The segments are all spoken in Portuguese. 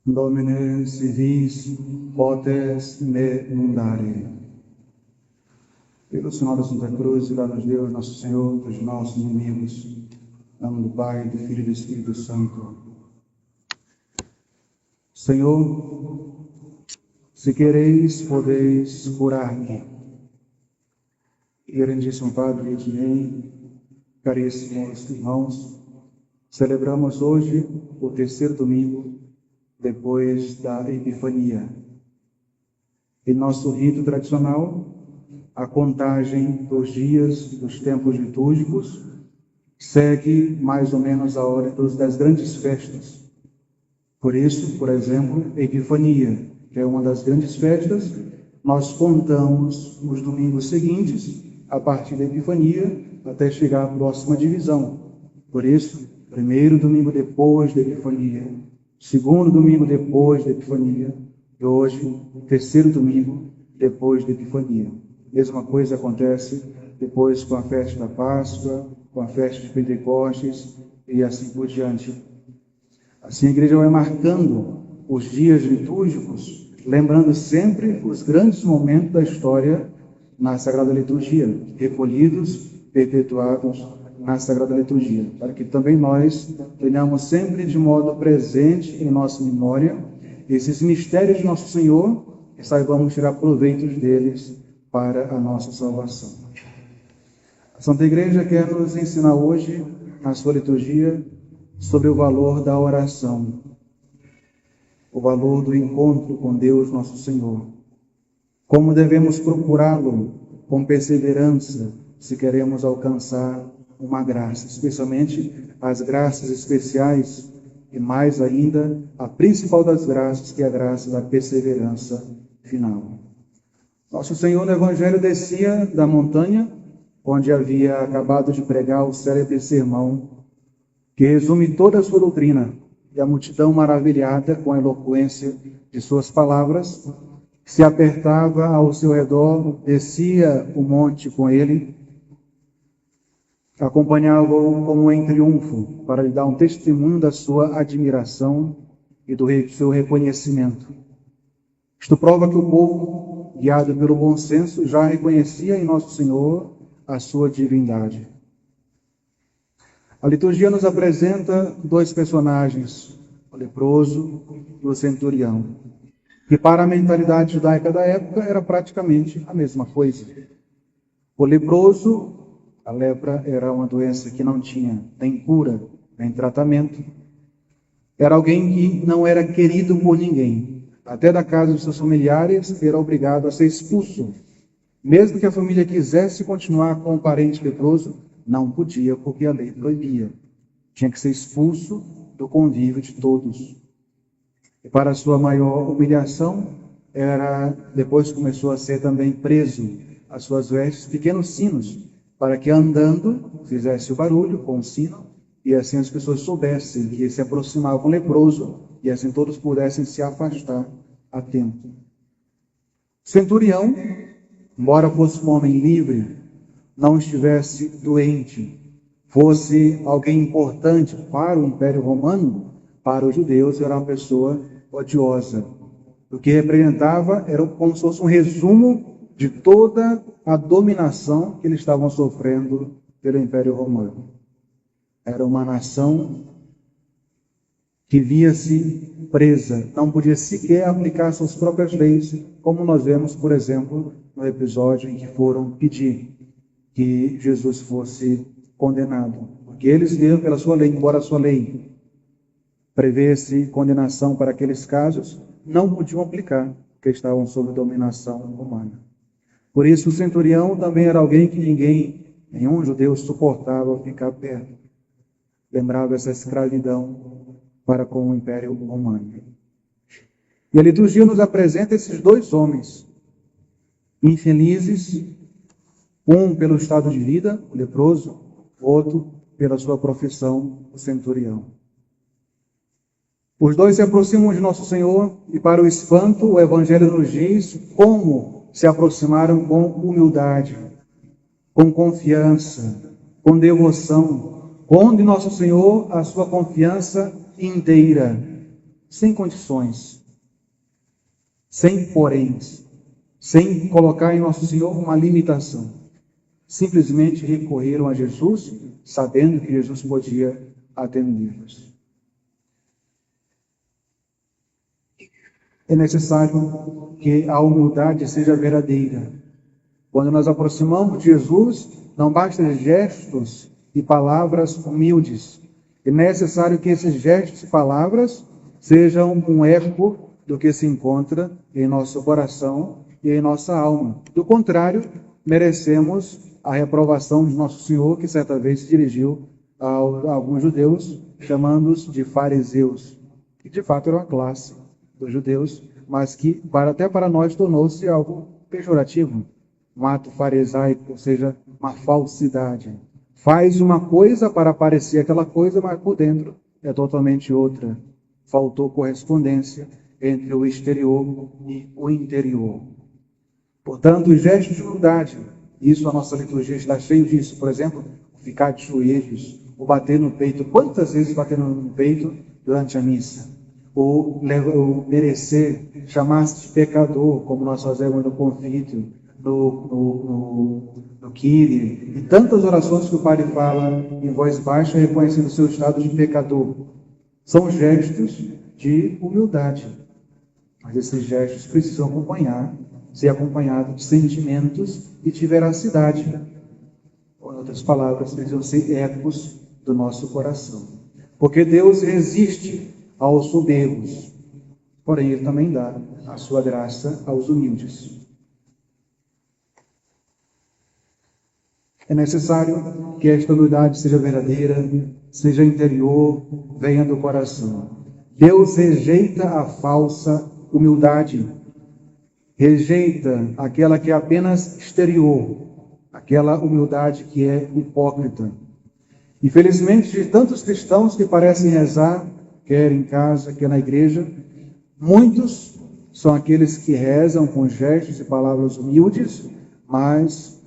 Domine civis potes me mundare. Pelo sinal da Santa Cruz, livrai-nos Deus, nosso Senhor, dos nossos inimigos. Em nome do Pai, do Filho e do Espírito Santo. Senhor, se quereis, podeis curar-me. Reverendíssimo Padre Ednei, caríssimos irmãos, celebramos hoje o terceiro domingo depois da Epifania. Em nosso rito tradicional, a contagem dos dias dos tempos litúrgicos segue mais ou menos a ordem das grandes festas. Por isso, por exemplo, Epifania, que é uma das grandes festas, nós contamos os domingos seguintes, a partir da Epifania, até chegar à próxima divisão. Por isso, primeiro domingo depois da Epifania, segundo domingo depois da Epifania, e hoje, terceiro domingo depois da Epifania. Mesma coisa acontece depois com a festa da Páscoa, com a festa de Pentecostes e assim por diante. Assim a igreja vai marcando os dias litúrgicos, lembrando sempre os grandes momentos da história na Sagrada Liturgia, recolhidos, perpetuados na Sagrada Liturgia, para que também nós tenhamos sempre de modo presente em nossa memória esses mistérios de Nosso Senhor e saibamos tirar proveitos deles para a nossa salvação. A Santa Igreja quer nos ensinar hoje, na sua liturgia, sobre o valor da oração, o valor do encontro com Deus Nosso Senhor. Como devemos procurá-lo com perseverança se queremos alcançar uma graça, especialmente as graças especiais e mais ainda a principal das graças, que é a graça da perseverança final. Nosso Senhor no Evangelho descia da montanha, onde havia acabado de pregar o célebre sermão, que resume toda a sua doutrina, e a multidão, maravilhada com a eloquência de suas palavras, se apertava ao seu redor, descia o monte com ele, acompanhava-o como em triunfo, para lhe dar um testemunho da sua admiração e do seu reconhecimento. Isto prova que o povo, guiado pelo bom senso, já reconhecia em Nosso Senhor a sua divindade. A liturgia nos apresenta dois personagens, o leproso e o centurião, que para a mentalidade judaica da época era praticamente a mesma coisa. O leproso, a lepra era uma doença que não tinha nem cura, nem tratamento. Era alguém que não era querido por ninguém. Até da casa de seus familiares, era obrigado a ser expulso. Mesmo que a família quisesse continuar com o parente leproso, não podia, porque a lei proibia. Tinha que ser expulso do convívio de todos. E para sua maior humilhação, depois começou a ser também preso, as suas vestes, pequenos sinos, para que andando fizesse o barulho com o sino, e assim as pessoas soubessem que se aproximava um leproso, e assim todos pudessem se afastar a tempo. Centurião, embora fosse um homem livre, não estivesse doente, fosse alguém importante para o Império Romano, para os judeus era uma pessoa odiosa. O que representava era como se fosse um resumo de toda a dominação que eles estavam sofrendo pelo Império Romano. Era uma nação que via-se presa, não podia sequer aplicar suas próprias leis, como nós vemos, por exemplo, no episódio em que foram pedir que Jesus fosse condenado. Porque eles viam pela sua lei, embora a sua lei prevesse condenação para aqueles casos, não podiam aplicar, porque estavam sob dominação romana. Por isso, o centurião também era alguém que nenhum judeu suportava ficar perto. Lembrava essa escravidão para com o Império Romano. E a liturgia nos apresenta esses dois homens, infelizes, um pelo estado de vida, o leproso, outro pela sua profissão, o centurião. Os dois se aproximam de Nosso Senhor e, para o espanto, o Evangelho nos diz como se aproximaram com humildade, com confiança, com devoção, pondo em Nosso Senhor a sua confiança inteira. sem condições, sem poréns, sem colocar em Nosso Senhor uma limitação. Simplesmente recorreram a Jesus, sabendo que Jesus podia atendê-los. É necessário que a humildade seja verdadeira. Quando nós aproximamos de Jesus, não basta gestos e palavras humildes. É necessário que esses gestos e palavras sejam um eco do que se encontra em nosso coração e em nossa alma. Do contrário, merecemos a reprovação de Nosso Senhor, que certa vez se dirigiu a alguns judeus, chamando-os de fariseus, que de fato era uma classe dos judeus, mas que até para nós tornou-se algo pejorativo, um ato farisaico, ou seja, uma falsidade. Faz uma coisa para parecer aquela coisa, mas por dentro é totalmente outra. Faltou correspondência entre o exterior e o interior. Portanto, os gestos de humildade, isso a nossa liturgia está cheia disso. Por exemplo, o ficar de joelhos, o bater no peito. Quantas vezes bater no peito durante a missa? Ou merecer, chamar-se de pecador, como nós fazemos no Confítio, no Kyrie, e tantas orações que o Padre fala em voz baixa, reconhecendo o seu estado de pecador. São gestos de humildade. Mas esses gestos precisam ser acompanhados de sentimentos e de veracidade. Ou, em outras palavras, precisam ser ecos do nosso coração. Porque Deus resiste aos soberbos, porém Ele também dá a sua graça aos humildes. É necessário que esta humildade seja verdadeira, seja interior, venha do coração. Deus rejeita a falsa humildade, rejeita aquela que é apenas exterior, aquela humildade que é hipócrita. Infelizmente, de tantos cristãos que parecem rezar, quer em casa, quer na igreja, muitos são aqueles que rezam com gestos e palavras humildes, mas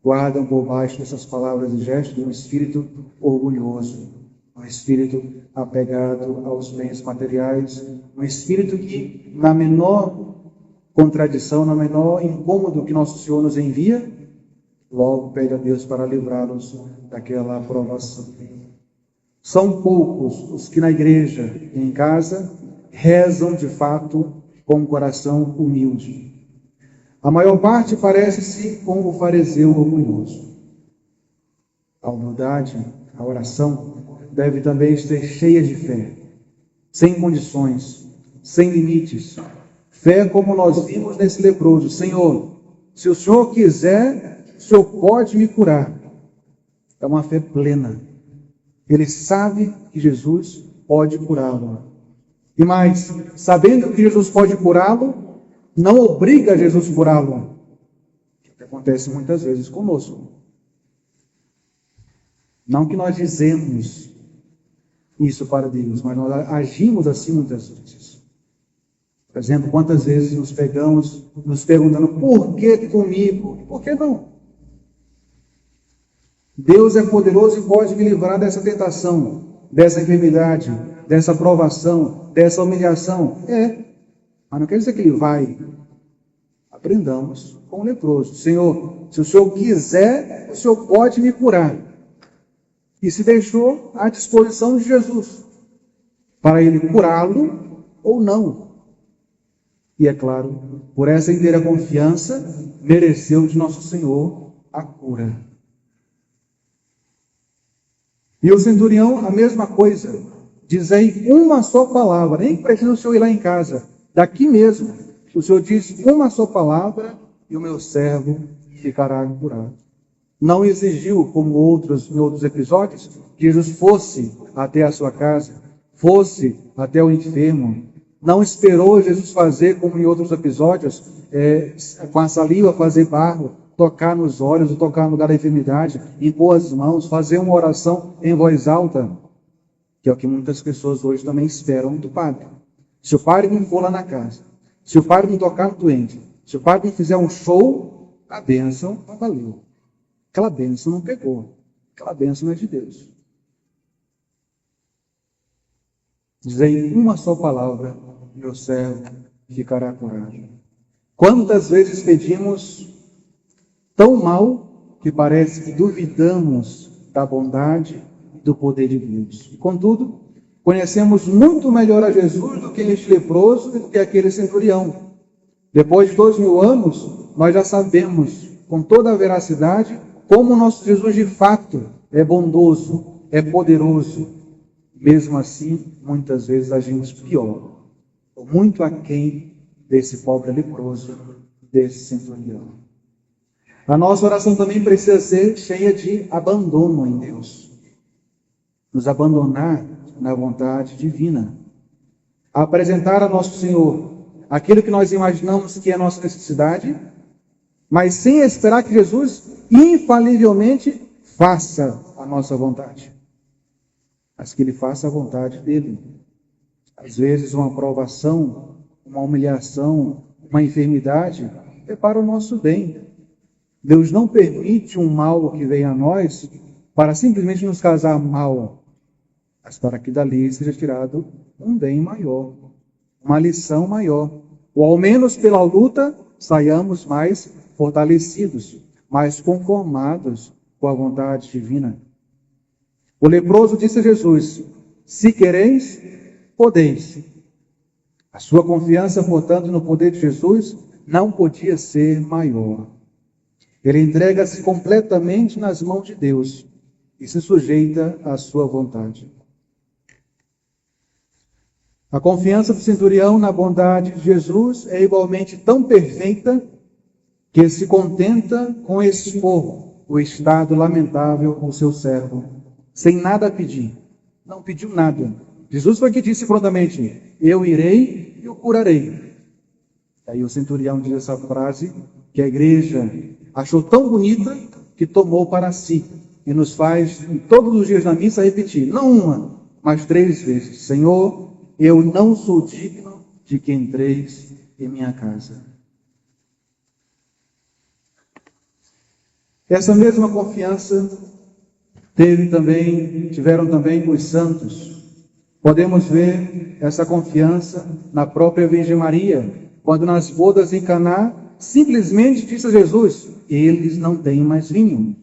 guardam por baixo dessas palavras e gestos um espírito orgulhoso, um espírito apegado aos bens materiais, um espírito que, na menor contradição, no menor incômodo que Nosso Senhor nos envia, logo pede a Deus para livrá-los daquela aprovação. São poucos os que na igreja e em casa rezam de fato com um coração humilde. A maior parte parece-se com o fariseu orgulhoso. A humildade, a oração, deve também ser cheia de fé, sem condições, sem limites. Fé como nós vimos nesse leproso. Senhor, se o Senhor quiser, o Senhor pode me curar. É uma fé plena. Ele sabe que Jesus pode curá-lo. E mais, sabendo que Jesus pode curá-lo, não obriga Jesus a curá-lo. O que acontece muitas vezes conosco. Não que nós dizemos isso para Deus, mas nós agimos assim muitas vezes. Por exemplo, quantas vezes nos pegamos nos perguntando: por que comigo? Por que não? Deus é poderoso e pode me livrar dessa tentação, dessa enfermidade, dessa provação, dessa humilhação. Mas não quer dizer que Ele vai. Aprendamos com o leproso. Senhor, se o Senhor quiser, o Senhor pode me curar. E se deixou à disposição de Jesus, para Ele curá-lo ou não. E é claro, por essa inteira confiança, mereceu de Nosso Senhor a cura. E o centurião, a mesma coisa. Dizei uma só palavra, nem precisa o Senhor ir lá em casa. Daqui mesmo, o Senhor diz uma só palavra e o meu servo ficará curado. Não exigiu, como em outros episódios, que Jesus fosse até a sua casa, fosse até o enfermo. Não esperou Jesus fazer, como em outros episódios, com a saliva fazer barro, tocar nos olhos, ou tocar no lugar da enfermidade, impor as mãos, fazer uma oração em voz alta, que é o que muitas pessoas hoje também esperam do padre. Se o padre não for lá na casa, se o padre não tocar no doente, se o padre não fizer um show, a bênção não valeu. Aquela bênção não pegou. Aquela bênção não é de Deus. Dizei uma só palavra, meu servo ficará curado. Quantas vezes pedimos tão mal que parece que duvidamos da bondade e do poder de Deus. E, contudo, conhecemos muito melhor a Jesus do que este leproso e do que aquele centurião. Depois de 2000 anos, nós já sabemos com toda a veracidade como o nosso Jesus de fato é bondoso, é poderoso. Mesmo assim, muitas vezes agimos pior, ou muito aquém desse pobre leproso, desse centurião. A nossa oração também precisa ser cheia de abandono em Deus. Nos abandonar na vontade divina. Apresentar a nosso Senhor aquilo que nós imaginamos que é a nossa necessidade, mas sem esperar que Jesus infalivelmente faça a nossa vontade. Mas que Ele faça a vontade dEle. Às vezes uma provação, uma humilhação, uma enfermidade é para o nosso bem. Deus não permite um mal que venha a nós para simplesmente nos causar mal, mas para que dali seja tirado um bem maior, uma lição maior. Ou ao menos pela luta saiamos mais fortalecidos, mais conformados com a vontade divina. O leproso disse a Jesus: se quereis, podeis. A sua confiança, portanto, no poder de Jesus não podia ser maior. Ele entrega-se completamente nas mãos de Deus e se sujeita à sua vontade. A confiança do centurião na bondade de Jesus é igualmente tão perfeita que se contenta com expor o estado lamentável do seu servo, sem nada pedir. Não pediu nada. Jesus foi que disse prontamente: eu irei e o curarei. Aí o centurião diz essa frase que a igreja achou tão bonita que tomou para si e nos faz, todos os dias na missa, repetir, não uma, mas 3 vezes: Senhor, eu não sou digno de que entreis em minha casa. Essa mesma confiança tiveram também os santos. Podemos ver essa confiança na própria Virgem Maria, quando nas bodas em Caná simplesmente disse a Jesus: eles não têm mais vinho.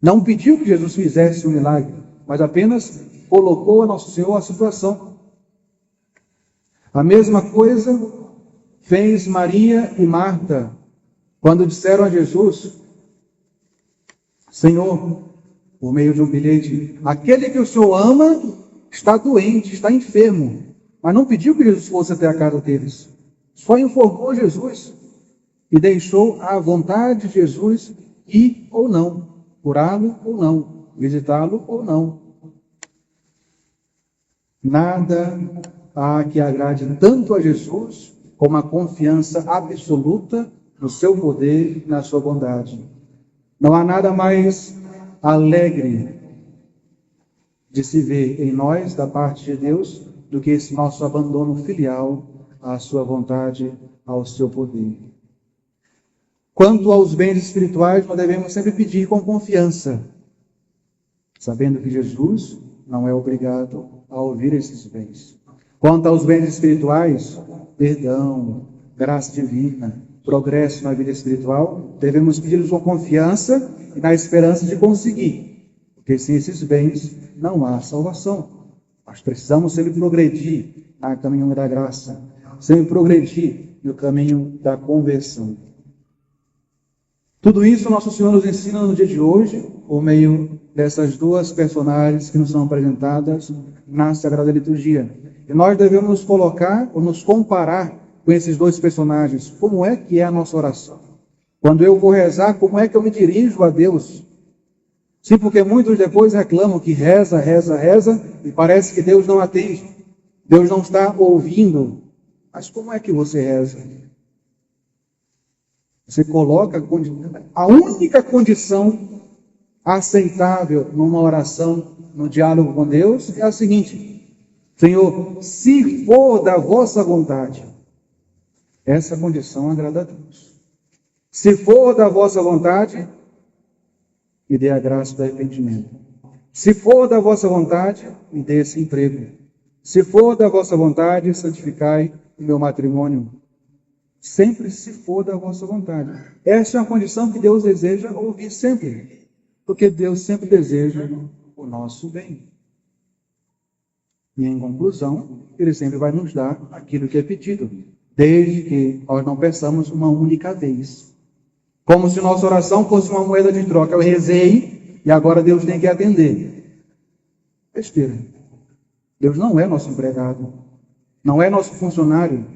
Não pediu que Jesus fizesse um milagre, mas apenas colocou a Nosso Senhor a situação. A mesma coisa fez Maria e Marta, quando disseram a Jesus: Senhor, por meio de um bilhete, aquele que o Senhor ama está doente, está enfermo. Mas não pediu que Jesus fosse até a casa deles. Só informou Jesus e deixou à vontade de Jesus ir ou não, curá-lo ou não, visitá-lo ou não. Nada há que agrade tanto a Jesus como a confiança absoluta no seu poder e na sua bondade. Não há nada mais alegre de se ver em nós, da parte de Deus, do que esse nosso abandono filial à sua vontade, ao seu poder. Quanto aos bens espirituais, nós devemos sempre pedir com confiança, sabendo que Jesus não é obrigado a ouvir esses bens. Quanto aos bens espirituais, perdão, graça divina, progresso na vida espiritual, devemos pedi-los com confiança e na esperança de conseguir, porque sem esses bens não há salvação. Nós precisamos sempre progredir no caminho da graça, sempre progredir no caminho da conversão. Tudo isso Nosso Senhor nos ensina no dia de hoje, por meio dessas 2 personagens que nos são apresentadas na Sagrada Liturgia. E nós devemos nos colocar ou nos comparar com esses 2 personagens. Como é que é a nossa oração? Quando eu vou rezar, como é que eu me dirijo a Deus? Sim, porque muitos depois reclamam que reza e parece que Deus não atende. Deus não está ouvindo. Mas como é que você reza? Você coloca a única condição aceitável numa oração, no diálogo com Deus, é a seguinte: Senhor, se for da vossa vontade, essa condição agrada a Deus. Se for da vossa vontade, me dê a graça do arrependimento. Se for da vossa vontade, me dê esse emprego. Se for da vossa vontade, santificai o meu matrimônio. Sempre se for da vossa vontade. Essa é uma condição que Deus deseja ouvir sempre. Porque Deus sempre deseja o nosso bem. E em conclusão, Ele sempre vai nos dar aquilo que é pedido. Desde que nós não peçamos uma única vez. Como se nossa oração fosse uma moeda de troca. Eu rezei e agora Deus tem que atender. Besteira. Deus não é nosso empregado. Não é nosso funcionário.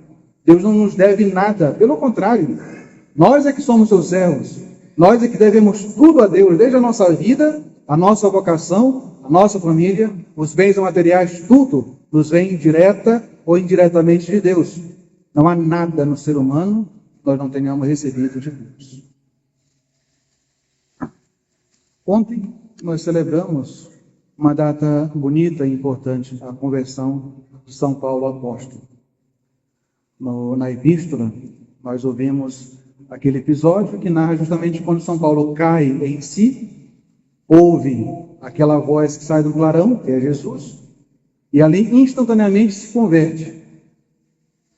Deus não nos deve nada. Pelo contrário, nós é que somos seus servos. Nós é que devemos tudo a Deus. Desde a nossa vida, a nossa vocação, a nossa família, os bens materiais, tudo nos vem direta ou indiretamente de Deus. Não há nada no ser humano que nós não tenhamos recebido de Deus. Ontem nós celebramos uma data bonita e importante, a conversão de São Paulo apóstolo. Na epístola, nós ouvimos aquele episódio que narra justamente quando São Paulo cai em si, ouve aquela voz que sai do clarão, que é Jesus, e ali instantaneamente se converte.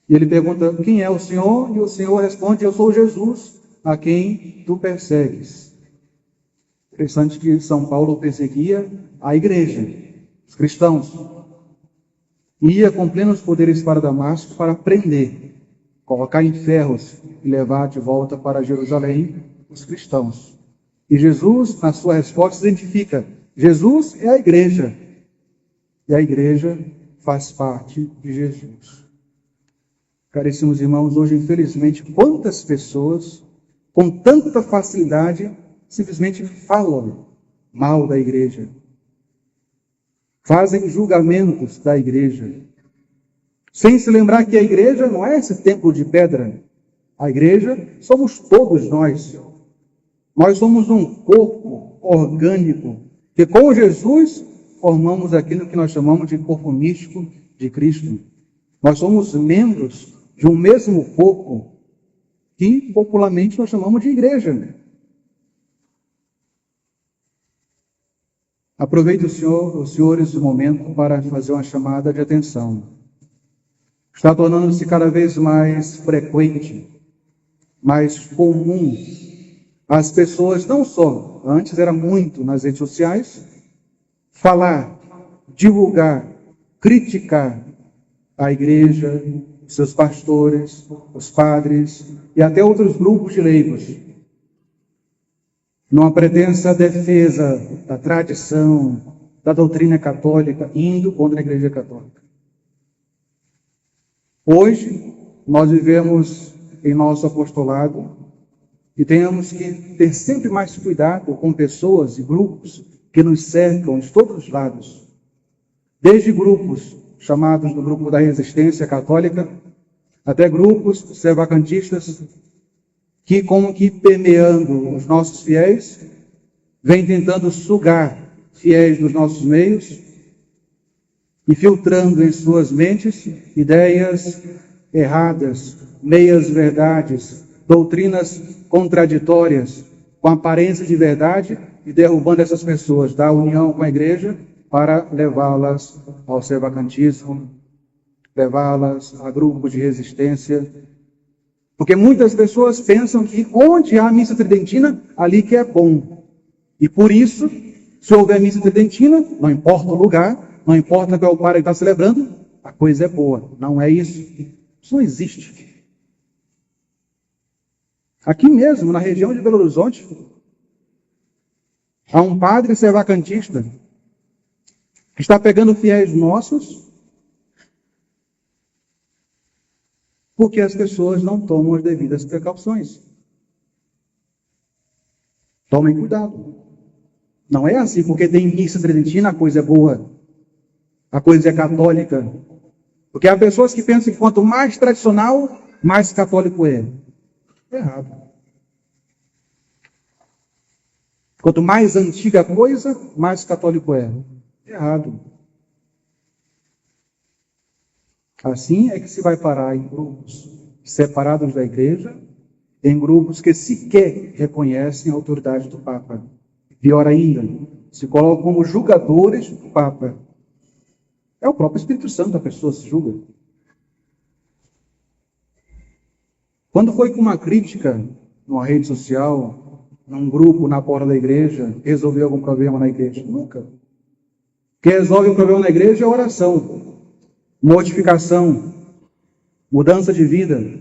E ele pergunta, quem é o Senhor? E o Senhor responde, eu sou Jesus, a quem tu persegues. Interessante que São Paulo perseguia a igreja, os cristãos. Ia com plenos poderes para Damasco para prender, colocar em ferros e levar de volta para Jerusalém os cristãos. E Jesus, na sua resposta, identifica, Jesus é a igreja. E a igreja faz parte de Jesus. Caríssimos irmãos, hoje, infelizmente, quantas pessoas, com tanta facilidade, simplesmente falam mal da igreja. Fazem julgamentos da igreja. Sem se lembrar que a igreja não é esse templo de pedra. A igreja somos todos nós. Nós somos um corpo orgânico, que com Jesus formamos aquilo que nós chamamos de corpo místico de Cristo. Nós somos membros de um mesmo corpo, que popularmente nós chamamos de igreja. Aproveite os senhores esse momento para fazer uma chamada de atenção. Está tornando-se cada vez mais frequente, mais comum, as pessoas não só, antes era muito nas redes sociais, falar, divulgar, criticar a igreja, seus pastores, os padres e até outros grupos de leigos, numa pretensa defesa da tradição, da doutrina católica, indo contra a Igreja Católica. Hoje, nós vivemos em nosso apostolado e temos que ter sempre mais cuidado com pessoas e grupos que nos cercam de todos os lados. Desde grupos chamados do grupo da resistência católica, até grupos servacantistas, que como que permeando os nossos fiéis, vem tentando sugar fiéis dos nossos meios e filtrando em suas mentes ideias erradas, meias verdades, doutrinas contraditórias, com aparência de verdade e derrubando essas pessoas da união com a igreja para levá-las ao servacantismo, levá-las a grupos de resistência. Porque muitas pessoas pensam que onde há missa tridentina, ali que é bom. E por isso, se houver missa tridentina, não importa o lugar, não importa qual é o padre que está celebrando, a coisa é boa. Não é isso. Isso não existe. Aqui mesmo, na região de Belo Horizonte, há um padre servacantista que está pegando fiéis nossos porque as pessoas não tomam as devidas precauções. Tomem cuidado. Não é assim, porque tem missa tridentina, a coisa é boa. A coisa é católica. Porque há pessoas que pensam que quanto mais tradicional, mais católico é. Errado. Quanto mais antiga a coisa, mais católico é. Errado. Assim é que se vai parar em grupos separados da igreja, em grupos que sequer reconhecem a autoridade do Papa. Pior ainda, se colocam como julgadores do Papa. É o próprio Espírito Santo, a pessoa se julga. Quando foi com uma crítica numa rede social, num grupo, na porta da igreja, resolveu algum problema na igreja? Nunca. O que resolve o problema na igreja é oração, mortificação, mudança de vida.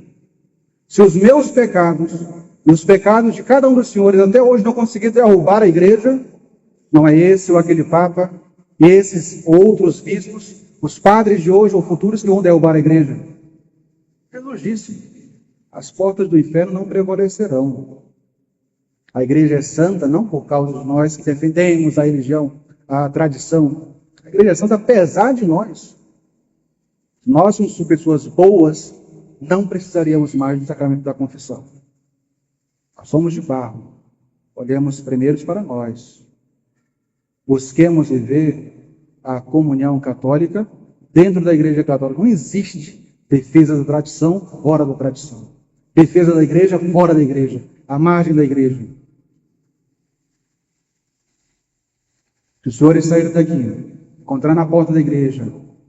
Se os meus pecados e os pecados de cada um dos senhores até hoje não conseguiram derrubar a igreja, não é esse ou aquele papa, esses outros bispos, os padres de hoje ou futuros que vão derrubar a igreja. Jesus disse: as portas do inferno não prevalecerão. A igreja é santa não por causa de nós que defendemos a religião, a tradição. A igreja é santa apesar de nós. Se nós somos pessoas boas, não precisaríamos mais do sacramento da confissão. Nós somos de barro. Olhemos primeiro para nós. Busquemos viver a comunhão católica dentro da igreja católica. Não existe defesa da tradição fora da tradição. Defesa da igreja fora da igreja. À margem da igreja. Se os senhores saírem daqui, encontrar na porta da igreja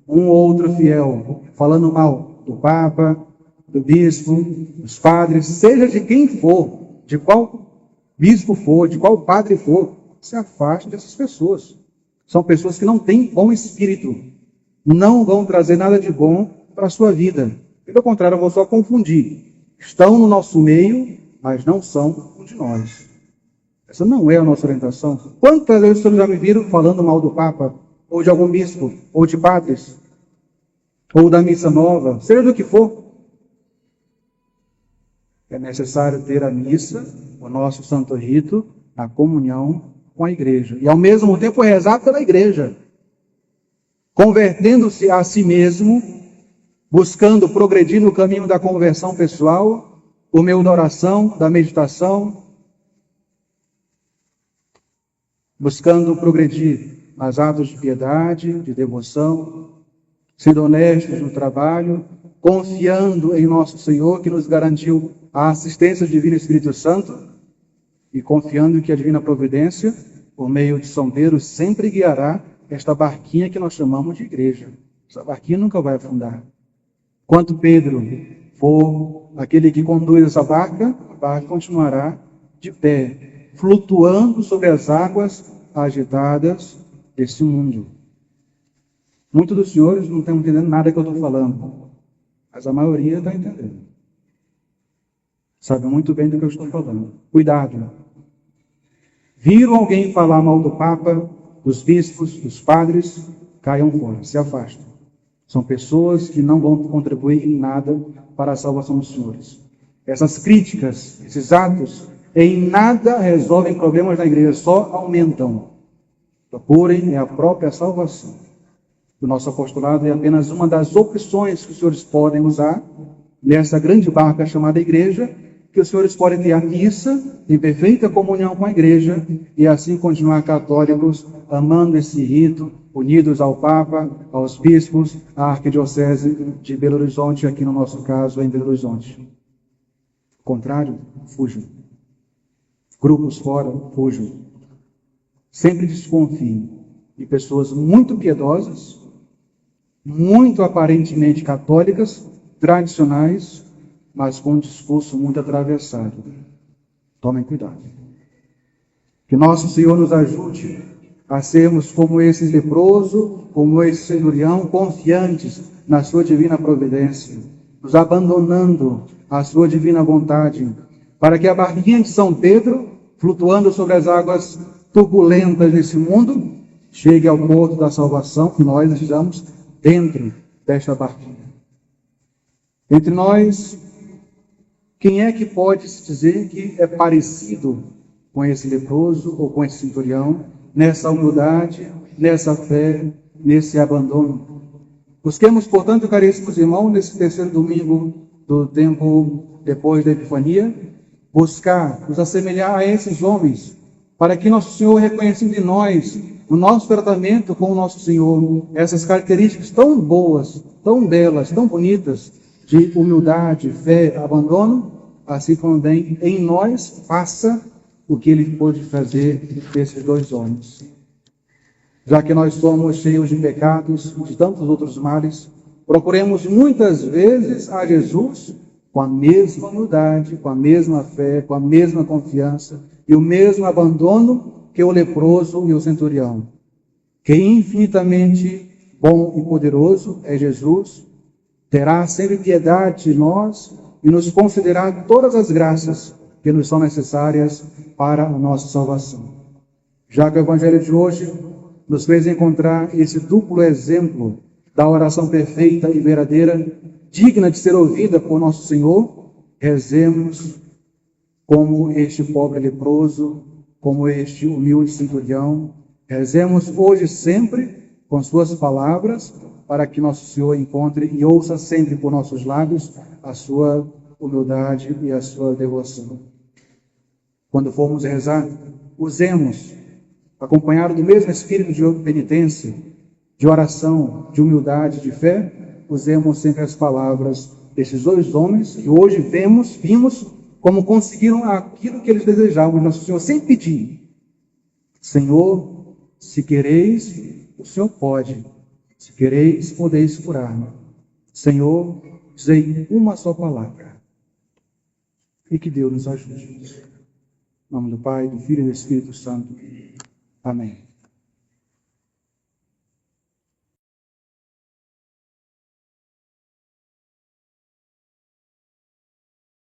um ou outro fiel falando mal do Papa, do bispo, dos padres, seja de quem for, de qual bispo for, de qual padre for, se afaste dessas pessoas. São pessoas que não têm bom espírito, não vão trazer nada de bom para a sua vida. Pelo contrário, vão só confundir. Estão no nosso meio, mas não são um de nós. Essa não é a nossa orientação. Quantas vezes vocês já me viram falando mal do Papa, ou de algum bispo, ou de padres, ou da missa nova, seja do que for? É necessário ter a missa, o nosso santo rito, a comunhão com a igreja. E ao mesmo tempo rezar pela igreja. Convertendo-se a si mesmo, buscando progredir no caminho da conversão pessoal, por meio da oração, da meditação, buscando progredir nas atos de piedade, de devoção, sendo honestos no trabalho, confiando em nosso Senhor, que nos garantiu a assistência divina Espírito Santo, e confiando que a divina providência, por meio de São Pedro, sempre guiará esta barquinha que nós chamamos de igreja. Essa barquinha nunca vai afundar. Quanto Pedro for aquele que conduz essa barca, a barca continuará de pé, flutuando sobre as águas agitadas desse mundo. Muitos dos senhores não estão entendendo nada que eu estou falando, mas a maioria está entendendo. Sabe muito bem do que eu estou falando. Cuidado. Viram alguém falar mal do Papa, dos bispos, dos padres, caiam fora, se afastem. São pessoas que não vão contribuir em nada para a salvação dos senhores. Essas críticas, esses atos, em nada resolvem problemas na igreja, só aumentam. Procurem a própria salvação. O nosso apostolado é apenas uma das opções que os senhores podem usar nessa grande barca chamada igreja, que os senhores podem ter a missa em perfeita comunhão com a igreja e assim continuar católicos, amando esse rito, unidos ao Papa, aos bispos, à Arquidiocese de Belo Horizonte, aqui no nosso caso em Belo Horizonte. Ao contrário, fujam. Grupos fora, fujam. Sempre desconfiem de pessoas muito piedosas, muito aparentemente católicas, tradicionais, mas com um discurso muito atravessado. Tomem cuidado. Que nosso Senhor nos ajude a sermos como esse leproso, como esse centurião, confiantes na sua divina providência, nos abandonando à sua divina vontade, para que a barquinha de São Pedro, flutuando sobre as águas turbulentas desse mundo, chegue ao porto da salvação, que nós estamos dentro desta barquinha. Entre nós, quem é que pode se dizer que é parecido com esse leproso ou com esse centurião, nessa humildade, nessa fé, nesse abandono? Busquemos, portanto, caríssimos irmãos, nesse terceiro domingo do tempo depois da Epifania, buscar nos assemelhar a esses homens, para que nosso Senhor, reconhecendo em nós, no nosso tratamento com o nosso Senhor, essas características tão boas, tão belas, tão bonitas, de humildade, fé, abandono, assim também em nós faça o que ele pôde fazer desses dois homens. Já que nós somos cheios de pecados, de tantos outros males, procuremos muitas vezes a Jesus com a mesma humildade, com a mesma fé, com a mesma confiança e o mesmo abandono que o leproso e o centurião. Que infinitamente bom e poderoso é Jesus, terá sempre piedade de nós e nos concederá todas as graças que nos são necessárias para a nossa salvação. Já que o Evangelho de hoje nos fez encontrar esse duplo exemplo da oração perfeita e verdadeira, digna de ser ouvida por nosso Senhor, rezemos como este pobre leproso, como este humilde centurião. Rezemos hoje e sempre com suas palavras, para que nosso Senhor encontre e ouça sempre por nossos lábios a sua humildade e a sua devoção. Quando formos rezar, usemos, acompanhado do mesmo espírito de penitência, de oração, de humildade, de fé, usemos sempre as palavras desses dois homens que hoje vimos como conseguiram aquilo que eles desejavam. Nosso Senhor sempre pedir: Senhor, se quereis, o Senhor pode. Se quereis, podeis curar-me. Senhor, dizei uma só palavra. E que Deus nos ajude. Em nome do Pai, do Filho e do Espírito Santo. Amém.